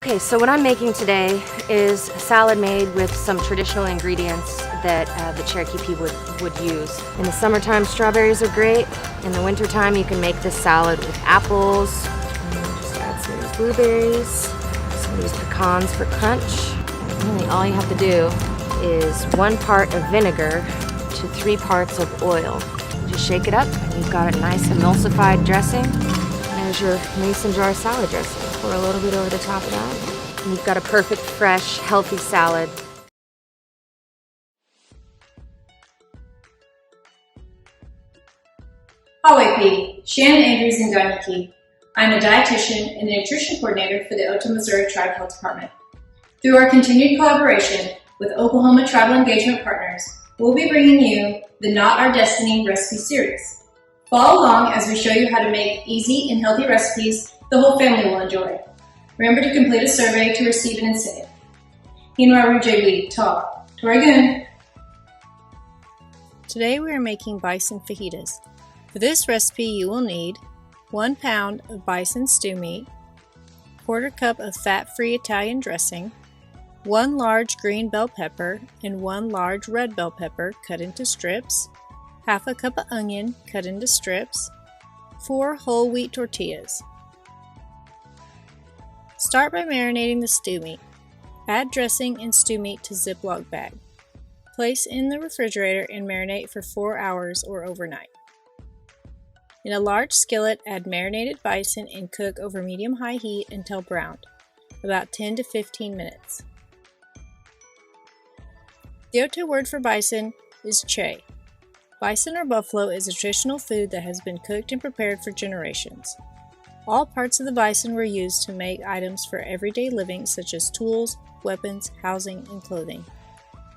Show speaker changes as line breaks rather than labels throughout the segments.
Okay, so what I'm making today is a salad made with some traditional ingredients that the Cherokee people would use. In the summertime, strawberries are great. In the wintertime, you can make this salad with apples. Just add some of these blueberries, some of these pecans for crunch. Really, all you have to do is 1 part of vinegar to 3 parts of oil. Just shake it up, and you've got a nice emulsified dressing. There's your mason jar salad dressing. Pour a little bit over the top of that. And you've got a perfect, fresh, healthy salad.
Hawaii, Shannon Andrews in Ganyaki. I'm a dietitian and a nutrition coordinator for the Otoe-Missouria Tribe Health Department. Through our continued collaboration with Oklahoma Tribal Engagement Partners, we'll be bringing you the Not Our Destiny recipe series. Follow along as we show you how to make easy and healthy recipes the whole family will enjoy. Remember to complete a survey to receive an incentive.
Today we are making bison fajitas. For this recipe you will need 1 pound of bison stew meat, 1/4 cup of fat-free Italian dressing, 1 large green bell pepper and 1 large red bell pepper cut into strips, 1/2 cup of onion cut into strips, 4 whole wheat tortillas. Start by marinating the stew meat. Add dressing and stew meat to Ziploc bag. Place in the refrigerator and marinate for 4 hours or overnight. In a large skillet, add marinated bison and cook over medium-high heat until browned, about 10 to 15 minutes. The Otoe word for bison is che. Bison or buffalo is a traditional food that has been cooked and prepared for generations. All parts of the bison were used to make items for everyday living such as tools, weapons, housing, and clothing.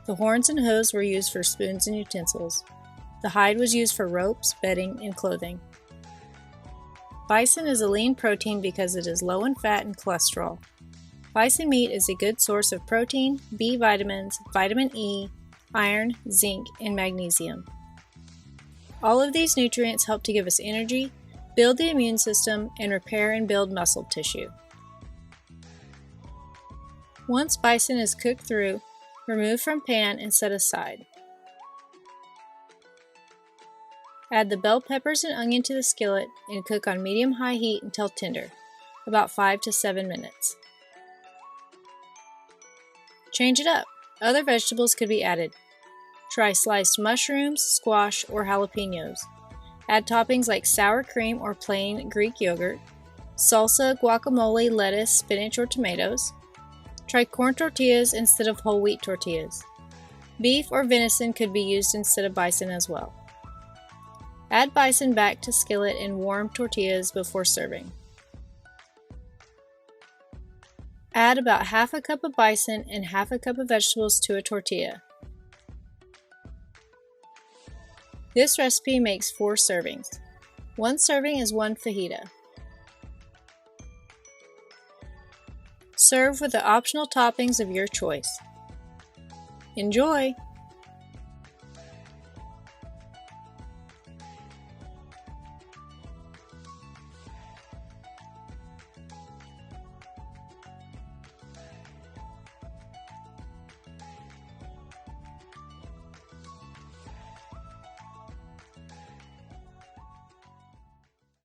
The horns and hooves were used for spoons and utensils. The hide was used for ropes, bedding, and clothing. Bison is a lean protein because it is low in fat and cholesterol. Bison meat is a good source of protein, B vitamins, vitamin E, iron, zinc, and magnesium. All of these nutrients help to give us energy, build the immune system, and repair and build muscle tissue. Once bison is cooked through, remove from pan and set aside. Add the bell peppers and onion to the skillet and cook on medium-high heat until tender, about 5 to 7 minutes. Change it up. Other vegetables could be added. Try sliced mushrooms, squash, or jalapenos. Add toppings like sour cream or plain Greek yogurt, salsa, guacamole, lettuce, spinach, or tomatoes. Try corn tortillas instead of whole wheat tortillas. Beef or venison could be used instead of bison as well. Add bison back to skillet and warm tortillas before serving. Add about 1/2 cup of bison and 1/2 cup of vegetables to a tortilla. This recipe makes 4 servings. 1 serving is 1 fajita. Serve with the optional toppings of your choice. Enjoy!